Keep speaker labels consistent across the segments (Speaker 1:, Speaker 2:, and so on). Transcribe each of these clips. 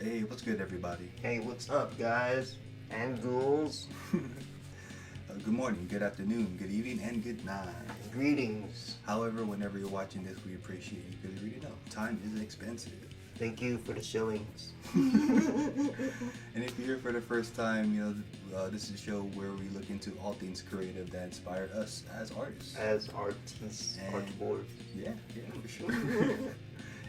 Speaker 1: Hey, what's good, everybody?
Speaker 2: Hey, what's up, guys and ghouls?
Speaker 1: Good morning, good afternoon, good evening, and good night.
Speaker 2: Greetings.
Speaker 1: However, whenever you're watching this, we appreciate you because you already know time is expensive.
Speaker 2: Thank you for the shillings.
Speaker 1: And if you're here for the first time, this is a show where we look into all things creative that inspire us as artists.
Speaker 2: As artists, artboards.
Speaker 1: Yeah, for sure.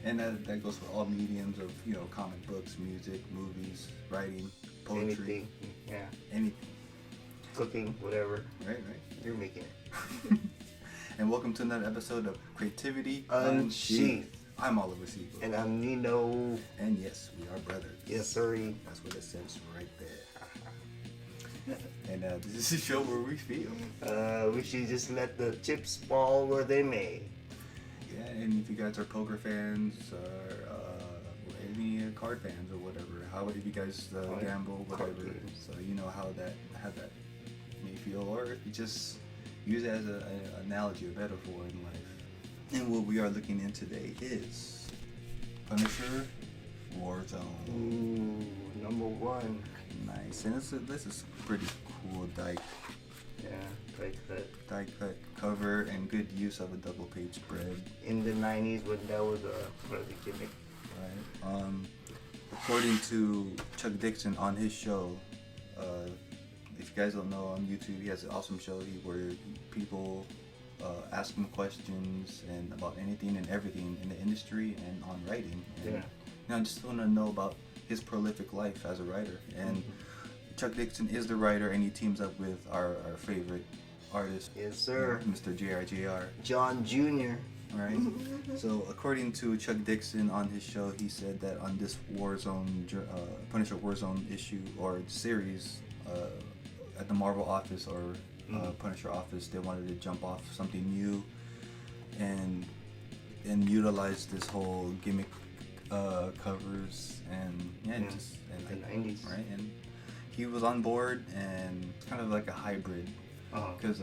Speaker 1: And that goes for all mediums of, comic books, music, movies, writing, poetry.
Speaker 2: Anything. Yeah.
Speaker 1: Anything.
Speaker 2: Cooking, whatever.
Speaker 1: Right.
Speaker 2: You're making it.
Speaker 1: And welcome to another episode of Creativity
Speaker 2: Unsheathed.
Speaker 1: I'm Ollie-O-Rey.
Speaker 2: And I'm Nino.
Speaker 1: And yes, we are brothers.
Speaker 2: Yes, sir.
Speaker 1: That's what it says right there. And this is a show where we feel.
Speaker 2: We should just let the chips fall where they may.
Speaker 1: Yeah, and if you guys are poker fans or any card fans or whatever, if you guys gamble, whatever, so you know how that may feel, or if you just use it as an analogy or metaphor in life. And what we are looking in today is Punisher Warzone.
Speaker 2: Ooh, number one.
Speaker 1: Nice, and this is pretty cool die cut cover and good use of a double page spread.
Speaker 2: In the 90s when that was part of the gimmick.
Speaker 1: Right. According to Chuck Dixon on his show, if you guys don't know, on YouTube he has an awesome show where people ask him questions and about anything and everything in the industry and on writing. And, I just want to know about his prolific life as a writer. And Chuck Dixon is the writer, and he teams up with our favorite artist.
Speaker 2: Yes, sir.
Speaker 1: Mr. JR.
Speaker 2: John Jr.
Speaker 1: Right. So according to Chuck Dixon on his show, he said that on this Punisher Warzone issue or series at the Marvel office or Punisher office, they wanted to jump off something new and utilize this whole gimmick covers and
Speaker 2: the 90s,
Speaker 1: right? And he was on board, and it's kind of like a hybrid because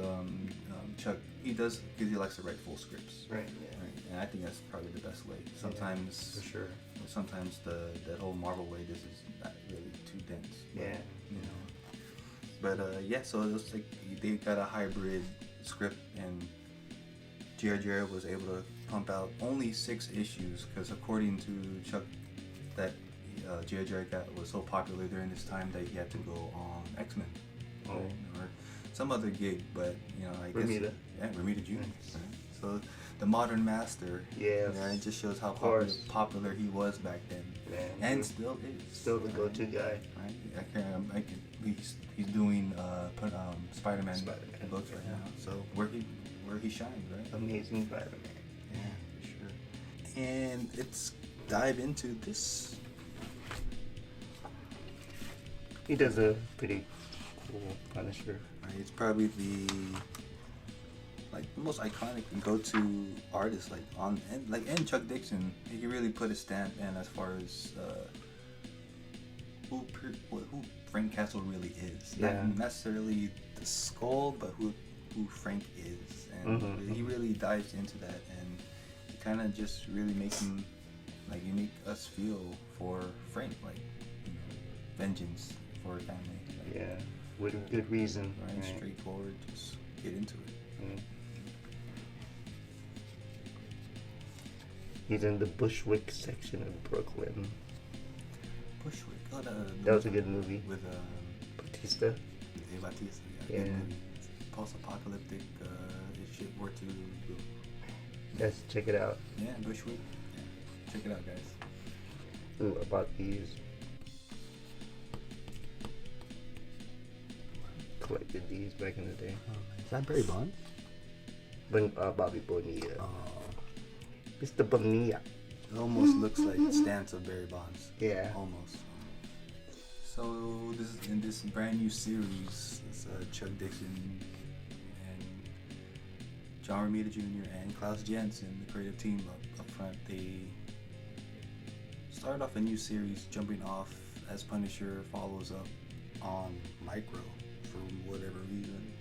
Speaker 1: Chuck he likes to write full scripts,
Speaker 2: right?
Speaker 1: And I think that's probably the best way. Sometimes
Speaker 2: for sure.
Speaker 1: Sometimes the whole Marvel way this is not really too dense.
Speaker 2: Yeah.
Speaker 1: But so it was like they got a hybrid script, and JR was able to pump out only 6 issues because according to Chuck, that JR was so popular during this time that he had to go on X-Men or some other gig, but I guess
Speaker 2: Romita.
Speaker 1: Yeah, Romita Jr. Right? So the modern master.
Speaker 2: Yes.
Speaker 1: It just shows how popular he was back then, and still is.
Speaker 2: Still the go-to guy.
Speaker 1: Right. He's doing Spider-Man books right now. So where he shines, right?
Speaker 2: Amazing Spider-Man.
Speaker 1: Yeah, for sure. And let's dive into this.
Speaker 2: He does a pretty cool Punisher.
Speaker 1: Right, it's probably the most iconic go-to artist and Chuck Dixon. He really put his stamp in as far as who Frank Castle really is. Not necessarily the Skull, but who Frank is, and he really dives into that, and he kind of just really makes him you make us feel for Frank, vengeance for a family.
Speaker 2: With good reason.
Speaker 1: Right, straightforward. Just get into it.
Speaker 2: He's in the Bushwick section of Brooklyn.
Speaker 1: Bushwick.
Speaker 2: That was a good movie.
Speaker 1: With
Speaker 2: Batista.
Speaker 1: Batista.
Speaker 2: Yeah.
Speaker 1: Good movie. Post-apocalyptic shit war to.
Speaker 2: Yes, check it out.
Speaker 1: Yeah, Bushwick. Yeah. Check it out, guys.
Speaker 2: Ooh, about these. Collected these back in the day.
Speaker 1: Is that Barry Bonds?
Speaker 2: Bobby Bonilla.
Speaker 1: Oh.
Speaker 2: Mr. Bonilla.
Speaker 1: It almost looks like the stance of Barry Bonds.
Speaker 2: Yeah.
Speaker 1: Almost. So this is in this brand new series. It's Chuck Dixon and John Romita Jr. and Klaus Janson, the creative team up front. They started off a new series, jumping off as Punisher follows up on Micro for whatever reason,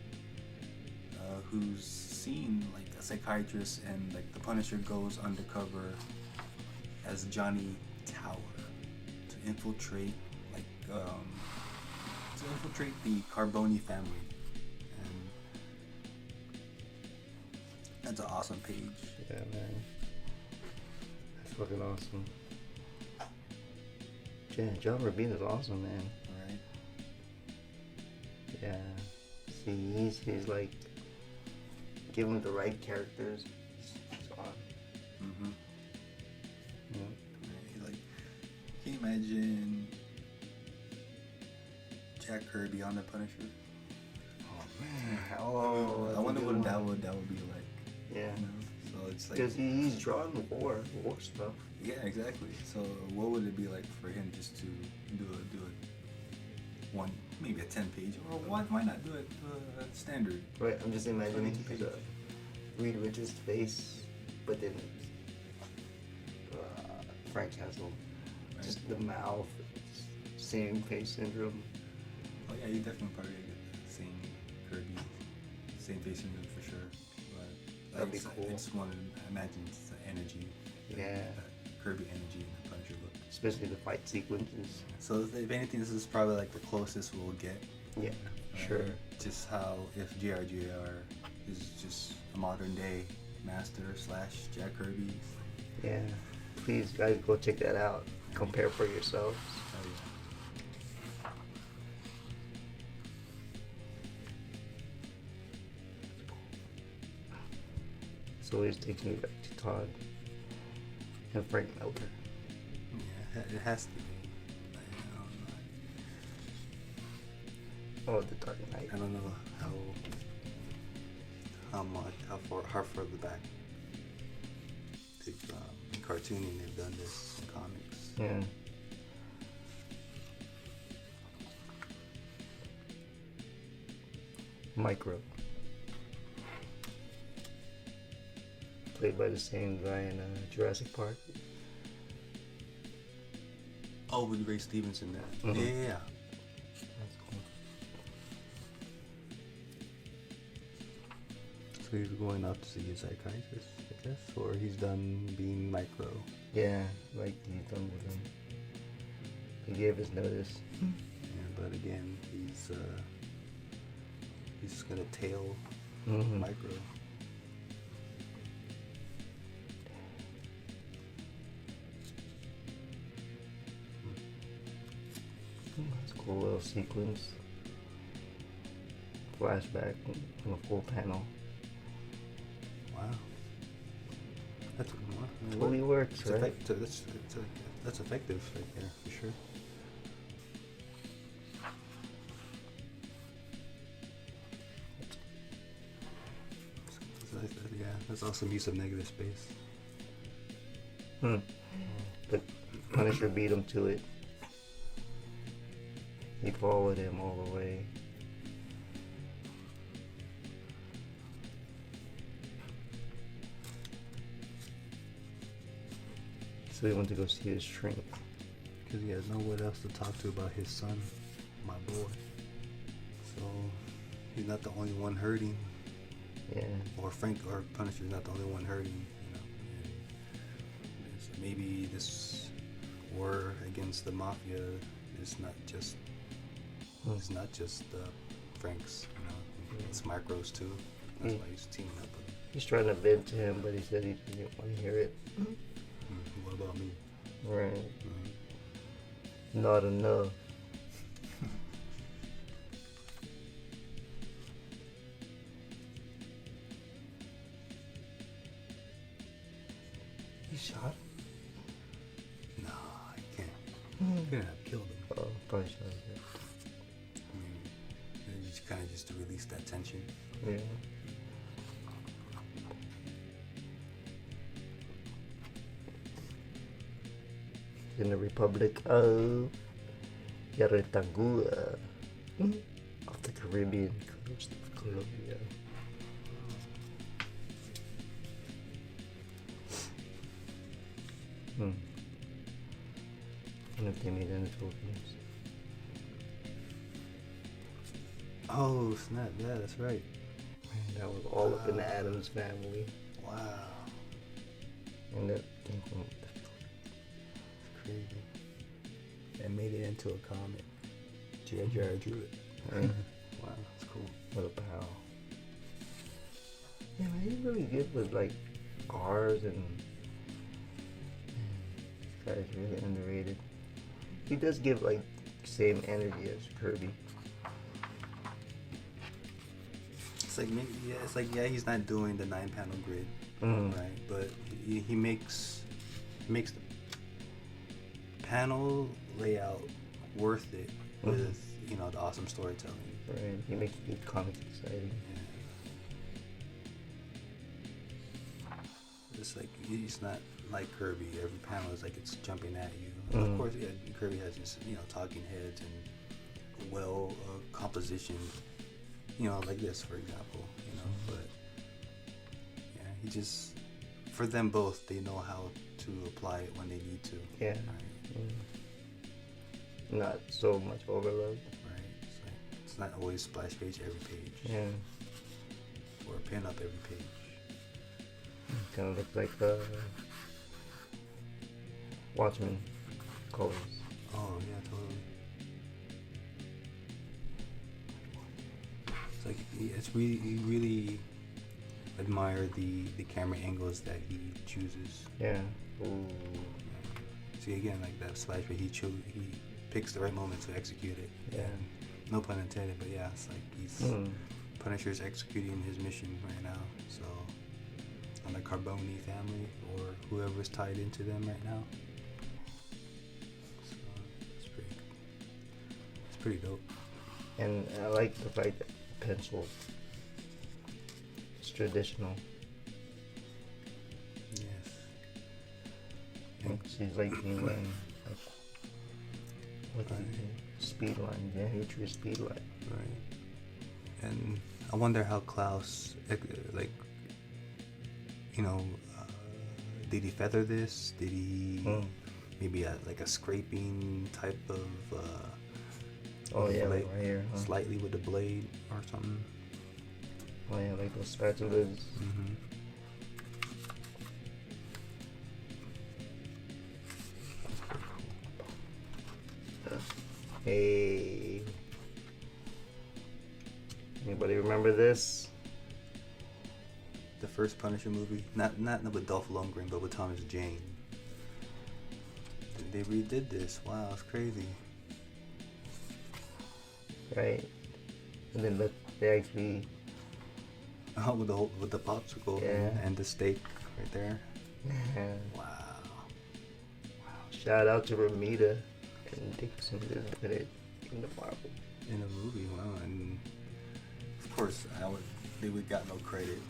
Speaker 1: who's seen a psychiatrist, and the Punisher goes undercover as Johnny Tower to infiltrate the Carboni family, and that's an awesome page.
Speaker 2: Yeah, man. That's fucking awesome. Yeah, John Romita's awesome, man.
Speaker 1: Right.
Speaker 2: Yeah. See, he's like, give him the right characters. It's on.
Speaker 1: Mm-hmm.
Speaker 2: Yeah.
Speaker 1: Right. Like, can you imagine Jack Kirby on the Punisher?
Speaker 2: Oh man. Oh,
Speaker 1: I wonder what that would be like.
Speaker 2: Yeah.
Speaker 1: You know? So it's like,
Speaker 2: because he's drawn war stuff.
Speaker 1: yeah, exactly. So what would it be like for him just to do it one, maybe a 10-page, or why not do it standard?
Speaker 2: Right. I'm just imagining
Speaker 1: 22 pages.
Speaker 2: Reed Richards' face, but then Frank Castle,
Speaker 1: Right.
Speaker 2: just the mouth, same face syndrome.
Speaker 1: Oh yeah, you definitely probably get the same Kirby, same face syndrome for sure. But
Speaker 2: That'd be
Speaker 1: it's-
Speaker 2: cool.
Speaker 1: I just want to imagine the energy,
Speaker 2: Yeah.
Speaker 1: that Kirby energy in the Punisher look.
Speaker 2: Especially the fight sequences.
Speaker 1: So if anything, this is probably like the closest we'll get.
Speaker 2: Yeah, sure.
Speaker 1: Just how if JRJR is just a modern day master / Jack Kirby.
Speaker 2: Yeah. Please, guys, go check that out. Compare for yourselves.
Speaker 1: Oh yeah.
Speaker 2: So he's taking me back to Todd and Frank Miller.
Speaker 1: Yeah, it has to be.
Speaker 2: Oh, the Dark Knight.
Speaker 1: I don't know how far the back they've in cartooning they've done this in comics.
Speaker 2: Yeah. Micro. Played by the same guy in Jurassic Park.
Speaker 1: Oh, with Ray Stevenson there.
Speaker 2: Mhm.
Speaker 1: Yeah.
Speaker 2: That's cool.
Speaker 1: So he's going up to see a psychiatrist, I guess, or he's done being Micro.
Speaker 2: Yeah, like he's done with him. He gave his notice.
Speaker 1: Yeah, but again, he's just gonna tail
Speaker 2: Mm-hmm.
Speaker 1: Micro.
Speaker 2: That's a cool little sequence. Flashback on a full panel.
Speaker 1: Wow. That's
Speaker 2: Totally works,
Speaker 1: it's
Speaker 2: right?
Speaker 1: that's effective right there for sure. Yeah, that's awesome use of negative space.
Speaker 2: But Punisher beat him to it. He followed him all the way. So he went to go see his shrink.
Speaker 1: Because he has no one else to talk to about his son, my boy. So he's not the only one hurting.
Speaker 2: Yeah.
Speaker 1: Or Frank or Punisher's not the only one hurting, you know. And so maybe this war against the mafia is not just it's not just Frank's, you know. It's Micro's too. That's why he's teaming up with him.
Speaker 2: He's trying to vent to him, but he said he didn't want to hear it.
Speaker 1: What about me?
Speaker 2: Right. Not enough. He shot?
Speaker 1: No, I can't. Couldn't have killed him.
Speaker 2: Oh, probably shot him.
Speaker 1: I mean, it's kind of just to release that tension.
Speaker 2: Yeah. In the Republic of Yaritagua, off the Caribbean coast of Colombia. I wonder if they made it in the Philippines.
Speaker 1: Oh snap! Yeah, that's right.
Speaker 2: Man, that was all up in the Addams family.
Speaker 1: Wow,
Speaker 2: And that thing from the
Speaker 1: it's crazy. and made it into a comic. G.I. Joe drew it.
Speaker 2: Right.
Speaker 1: Wow, that's cool.
Speaker 2: What a pal. Yeah, man, he's really good with like cars and this guy's really underrated. He does give like same energy as Kirby.
Speaker 1: It's like maybe, yeah, it's like he's not doing the 9-panel grid, right? But he makes the panel layout worth it with you know the awesome storytelling.
Speaker 2: Right. He makes the comics exciting.
Speaker 1: Yeah. It's like he's not like Kirby. Every panel is like it's jumping at you. Of course, yeah, Kirby has just you know talking heads and well composition. You know, like this, for example. You know, but yeah, he just for them both, they know how to apply it when they need to.
Speaker 2: Yeah.
Speaker 1: Right?
Speaker 2: Not so much overload.
Speaker 1: Right. It's not always splash page every page.
Speaker 2: Yeah.
Speaker 1: Or pin up every page.
Speaker 2: Kind of looks like Watchmen colors.
Speaker 1: Oh yeah, totally. It's like it's really you really admire the camera angles that he chooses.
Speaker 2: Yeah. Ooh.
Speaker 1: See again like that splash page he picks the right moment to execute it.
Speaker 2: Yeah.
Speaker 1: And no pun intended, but yeah, it's like he's Punisher's executing his mission right now. So on the Carboni family or whoever is tied into them right now. So it's pretty dope.
Speaker 2: And I like the fact that pencil is traditional.
Speaker 1: Yes.
Speaker 2: And she's like doing like what do you think? Speed line, yeah, he drew a speed line.
Speaker 1: Right. And I wonder how Klaus, like, you know, did he feather this? Did he maybe like a scraping type of
Speaker 2: oh yeah,
Speaker 1: blade,
Speaker 2: like right here, huh?
Speaker 1: slightly with the blade or something?
Speaker 2: Oh yeah, like those spatulas. Hey, anybody remember this?
Speaker 1: The first Punisher movie, not with Dolph Lundgren, but with Thomas Jane. They redid this. Wow, it's crazy.
Speaker 2: Right, and then look, they actually
Speaker 1: with the popsicle and the steak right there.
Speaker 2: Yeah.
Speaker 1: Wow.
Speaker 2: Shout out to Romita and Dixon just put it in the Marvel.
Speaker 1: In a movie, wow, and of course, they would got no credit.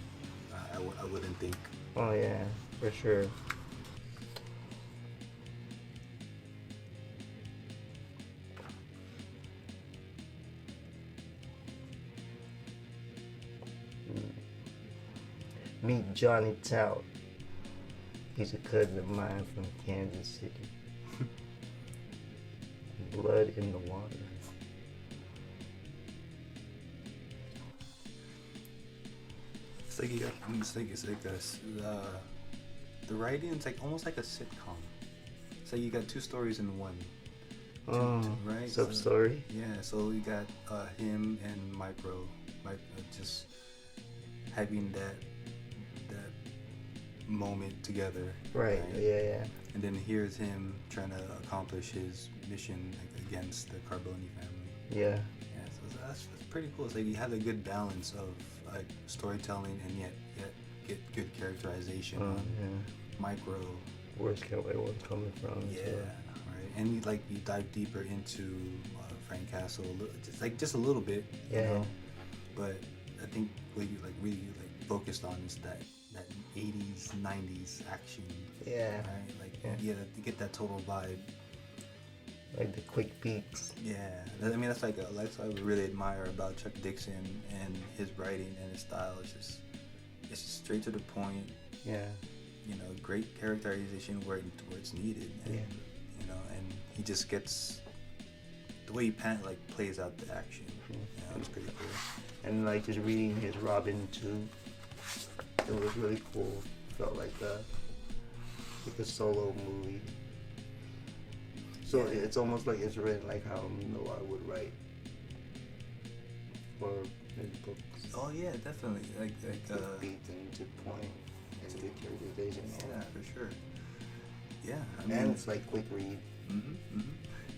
Speaker 1: I wouldn't think.
Speaker 2: Oh yeah, for sure. Meet Johnny Tout. He's a cousin of mine from Kansas City. Blood in the water.
Speaker 1: It's like the writing's like almost like a sitcom. So you got two stories in one. Right?
Speaker 2: Sub story.
Speaker 1: Yeah. So you got him and Micro, just having that moment together.
Speaker 2: Right. Yeah.
Speaker 1: And then here's him trying to accomplish his mission against the Carboni family.
Speaker 2: Yeah.
Speaker 1: Yeah, so that's pretty cool. It's like you have a good balance of like storytelling and yet get good characterization on Micro.
Speaker 2: Where's everyone's coming from?
Speaker 1: Yeah, right. And you dive deeper into Frank Castle, just a little bit.
Speaker 2: Yeah.
Speaker 1: You know? But I think what you really focused on is that 80s, 90s action.
Speaker 2: Yeah.
Speaker 1: Right? You get that total vibe.
Speaker 2: Like the quick peaks.
Speaker 1: Yeah. I mean, that's what I really admire about Chuck Dixon and his writing and his style. It's just straight to the point.
Speaker 2: Yeah.
Speaker 1: You know, great characterization where it's needed. And,
Speaker 2: yeah.
Speaker 1: You know, and he just gets the way he plays out the action. Yeah, it's pretty cool.
Speaker 2: And just reading his Robin too. It was really cool. Felt like a solo movie. So it's almost like it's written like how Noah would write for his books.
Speaker 1: Oh yeah, definitely. Like
Speaker 2: beat and to point and good characterization.
Speaker 1: Yeah, for sure. Yeah, I
Speaker 2: mean, and it's like quick read.
Speaker 1: I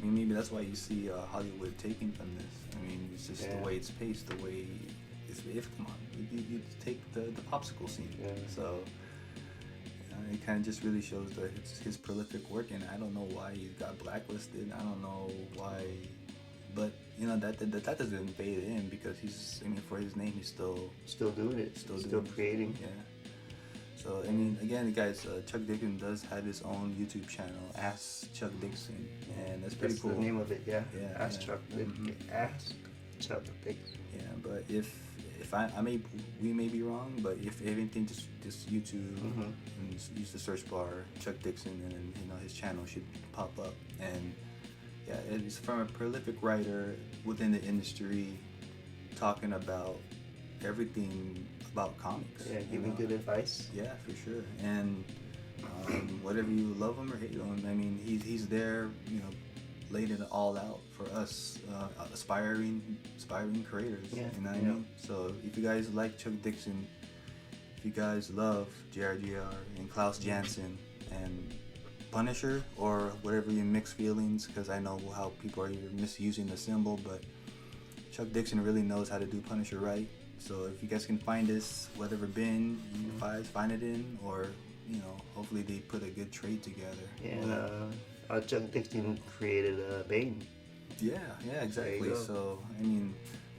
Speaker 1: mean, maybe that's why you see Hollywood taking from this. I mean, it's just the way it's paced, the way it's. Come on, you take the popsicle scene. Yeah. So it kind of just really shows his prolific work, and I don't know why he got blacklisted. I don't know why, but you know that doesn't fade in because he's. I mean, for his name, he's still doing it, still creating. Yeah. So I mean, again, guys, Chuck Dixon does have his own YouTube channel, Ask Chuck Dixon, and that's pretty cool.
Speaker 2: That's the name of it, yeah. Ask
Speaker 1: yeah.
Speaker 2: Chuck Dixon. Ask Chuck Dixon.
Speaker 1: Yeah, but if we may be wrong, but if anything, just YouTube and use the search bar Chuck Dixon, and you know his channel should pop up. And yeah, it's from a prolific writer within the industry, talking about everything about comics.
Speaker 2: Yeah, giving good advice.
Speaker 1: Yeah, for sure. And whatever you love him or hate him, I mean, he's there, you know, laid it all out for us aspiring creators.
Speaker 2: Yeah,
Speaker 1: you know what I mean? So if you guys like Chuck Dixon, if you guys love JRGR and Klaus Janson and Punisher or whatever your mixed feelings, because I know how people are misusing the symbol, but Chuck Dixon really knows how to do Punisher right. So if you guys can find this, whatever bin you guys find it in, or you know, hopefully they put a good trade together.
Speaker 2: Yeah, and Chuck Dixon created Bane.
Speaker 1: Yeah, exactly. So I mean,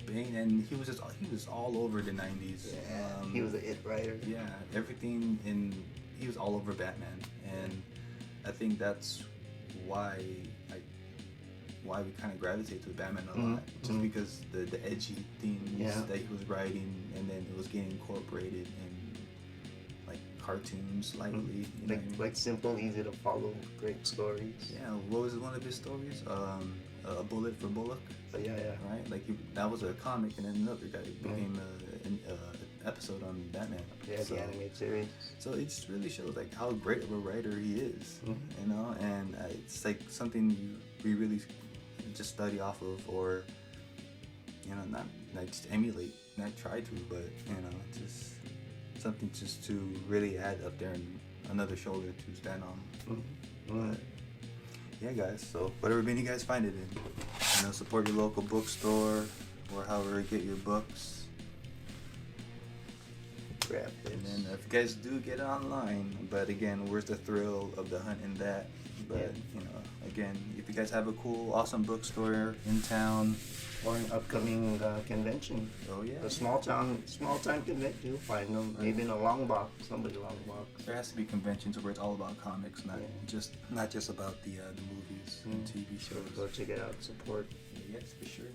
Speaker 1: Bane, and he was all over the '90s.
Speaker 2: Yeah, he was a hit writer.
Speaker 1: Yeah, everything he was all over Batman, and I think that's why we kind of gravitate to Batman a lot, just because the edgy themes that he was writing, and then it was getting incorporated in like cartoons slightly,
Speaker 2: like simple, easy to follow, great stories.
Speaker 1: Yeah, what was one of his stories? A Bullet for Bullock.
Speaker 2: Yeah.
Speaker 1: Right, like that was a comic, and then another guy became an episode on Batman.
Speaker 2: Yeah, the animated series.
Speaker 1: So it just really shows like how great of a writer he is, you know, and it's like something we really just study off of, or you know, not just emulate, not try to, but you know, just something just to really add up there and another shoulder to stand on. But yeah, guys, so whatever bin you guys find it in, you know, support your local bookstore or however you get your books.
Speaker 2: Grab this.
Speaker 1: And then if you guys do get it online, but again, where's the thrill of the hunt in that? But you know, again, if you guys have a cool, awesome bookstore in town,
Speaker 2: or an upcoming convention.
Speaker 1: Oh yeah.
Speaker 2: A small time convention, you'll find them. Maybe in a long box, somebody long box.
Speaker 1: There has to be conventions where it's all about comics, not just about the movies and TV shows.
Speaker 2: Go check it out, support.
Speaker 1: Yes, for sure.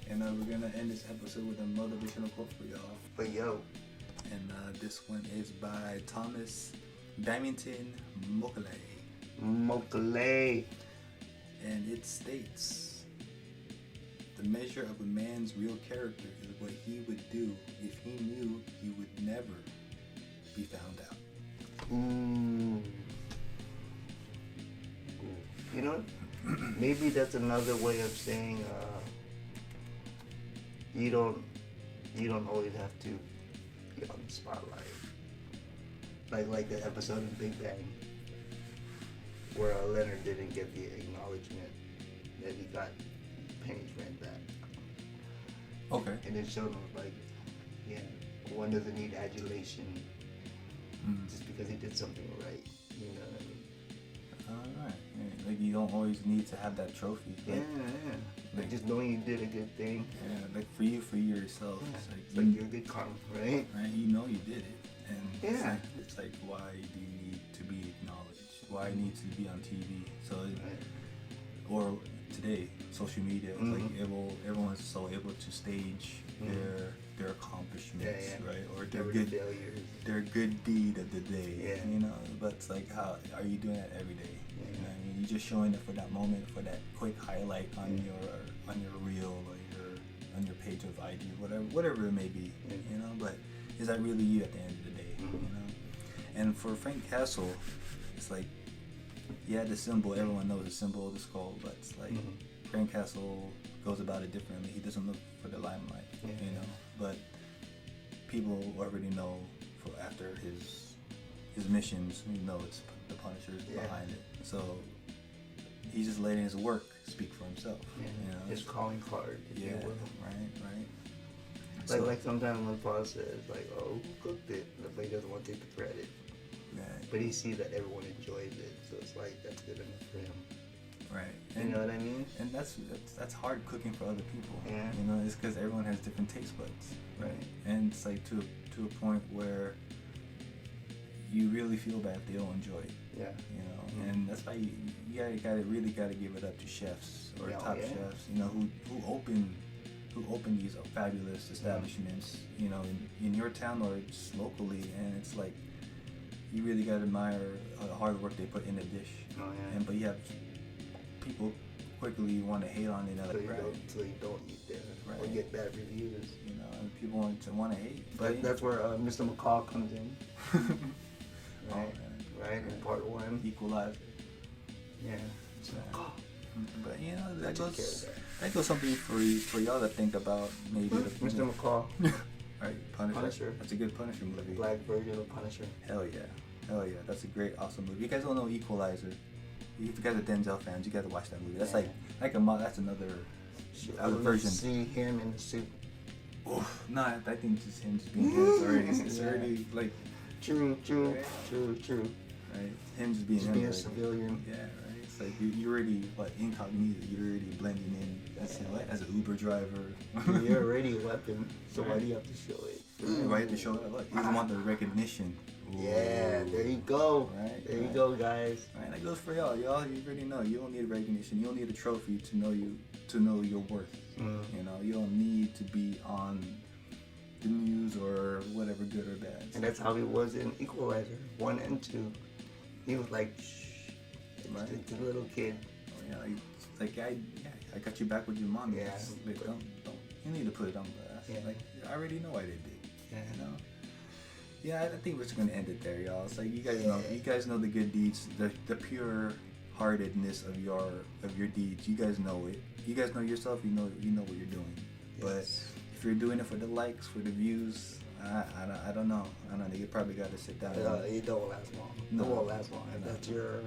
Speaker 1: And we're gonna end this episode with a motivational quote for y'all.
Speaker 2: But yo.
Speaker 1: And this one is by Thomas Bamington Mokele. And it states, "The measure of a man's real character is what he would do if he knew he would never be found out."
Speaker 2: You know, maybe that's another way of saying you don't always have to be on the spotlight. Like the episode of Big Bang, where Leonard didn't get the acknowledgement that he got Penny's rent back.
Speaker 1: Okay.
Speaker 2: And it showed him like, one doesn't need adulation just because he did something right. You know what I mean?
Speaker 1: Alright. Yeah, like you don't always need to have that trophy.
Speaker 2: Like, like just knowing you did a good thing.
Speaker 1: Yeah, like for yourself.
Speaker 2: Yeah.
Speaker 1: It's
Speaker 2: like you're a good karma, right?
Speaker 1: Right? You know you did it. And
Speaker 2: it's
Speaker 1: like why do you need to be acknowledged? Why need to be on TV? So or today, social media, like everyone's so able to stage their accomplishments, right? Or their good
Speaker 2: failures.
Speaker 1: Their good deed of the day.
Speaker 2: Yeah.
Speaker 1: You know, but it's like, how are you doing that every day? You know what I mean? You're just showing it for that moment, for that quick highlight on your reel or on your page of IG, whatever it may be. You know, but is that really you at the end of the day? You know? And for Frank Castle, it's like yeah, the symbol, everyone knows the symbol of the skull, but it's like Grand Castle goes about it differently. He doesn't look for the limelight, you know, but people already know after his missions, you know, it's the Punisher's behind it. So he's just letting his work speak for himself. You know,
Speaker 2: his calling card.
Speaker 1: Yeah, right.
Speaker 2: Like sometimes when Paul says like, "Oh, who cooked it?" Nobody doesn't want to take the credit.
Speaker 1: Right.
Speaker 2: But he sees that everyone enjoys it, so it's like that's good enough for him.
Speaker 1: Right.
Speaker 2: You know what I mean?
Speaker 1: And that's hard cooking for other people.
Speaker 2: Yeah.
Speaker 1: You know, it's because everyone has different taste buds, right? And it's like to a point where you really feel bad if they don't enjoy it.
Speaker 2: Yeah.
Speaker 1: You know, and that's why you really gotta give it up to chefs or top chefs. You know, who open these fabulous establishments. You know, in your town or just locally, and it's like you really gotta admire the hard work they put in the dish.
Speaker 2: Oh yeah.
Speaker 1: And but you have people quickly want to hate on it.
Speaker 2: So you don't eat there or get bad reviews.
Speaker 1: You know, and people want to hate.
Speaker 2: But that's where Mr. McCall comes in. Right. Right. In part 1.
Speaker 1: Equalizer.
Speaker 2: Yeah.
Speaker 1: But you know that goes something for y'all to think about. Maybe
Speaker 2: Mr. McCall.
Speaker 1: Right. Punisher. That's a good Punisher movie.
Speaker 2: Black version of Punisher.
Speaker 1: Hell yeah. That's a great, awesome movie. You guys don't know Equalizer. If you guys are Denzel fans, you got to watch that movie. That's that's another version.
Speaker 2: See him in the suit.
Speaker 1: Oof, nah, I think just him just being him is already. It's already like. True. Right, him just being him.
Speaker 2: Being a civilian.
Speaker 1: Yeah, right. It's like you already incognito. You're already blending in as an Uber driver.
Speaker 2: You're already a weapon, so why do you have to show it?
Speaker 1: Why do you have to show it? Look, you just want the recognition. Ooh.
Speaker 2: Yeah, there you go.
Speaker 1: Right,
Speaker 2: there you go, guys.
Speaker 1: Right, that goes for y'all. Y'all, you already know. You don't need recognition. You don't need a trophy to know your worth. You know, you don't need to be on the news or whatever, good or bad.
Speaker 2: And that's how he was in Equalizer 1 and 2. He was like, shh, the little kid.
Speaker 1: Oh, yeah, I got you back with your mom.
Speaker 2: Yeah,
Speaker 1: like, don't. You need to put it on blast. Yeah. Like, I already know why they did.
Speaker 2: Yeah.
Speaker 1: You know. Yeah, I think we're just gonna end it there, y'all. It's like you guys know the good deeds, the pure heartedness of your deeds. You guys know it. You guys know yourself. You know what you're doing. Yes. But if you're doing it for the likes, for the views, I don't know. You probably got to sit down.
Speaker 2: It don't last long. No, it won't last long. That's your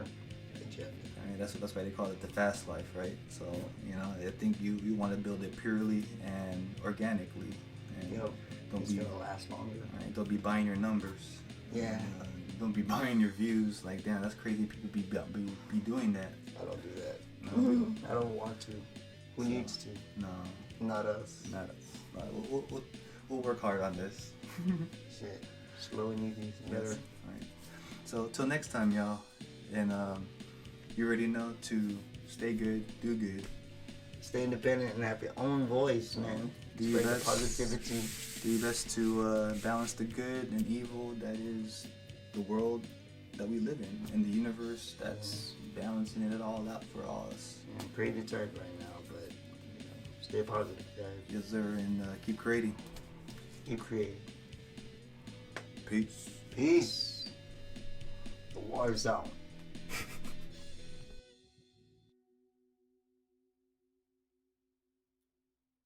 Speaker 2: agenda.
Speaker 1: I mean, that's why they call it the fast life, right? So you know, I think you want to build it purely and organically, and
Speaker 2: it's gonna last longer.
Speaker 1: Right? Don't be buying your numbers.
Speaker 2: Yeah.
Speaker 1: Don't be buying your views. Like, damn, that's crazy. People be doing that.
Speaker 2: I don't do that. No. I don't want to. Who needs to?
Speaker 1: No.
Speaker 2: Not us.
Speaker 1: Not us. We'll work hard on this.
Speaker 2: Shit. Slow and easy. Better.
Speaker 1: Yes. All right. So till next time, y'all, and you already know to stay good, do good,
Speaker 2: stay independent, and have your own voice, man.
Speaker 1: Do your
Speaker 2: Spread
Speaker 1: best.
Speaker 2: the positivity.
Speaker 1: Do your best to balance the good and evil that is the world that we live in the universe that's balancing it all out for all us.
Speaker 2: Yeah, pretty deterred right now, but stay positive, guys.
Speaker 1: Yes, sir, and keep creating.
Speaker 2: Keep creating.
Speaker 1: Peace.
Speaker 2: Peace. The water's out.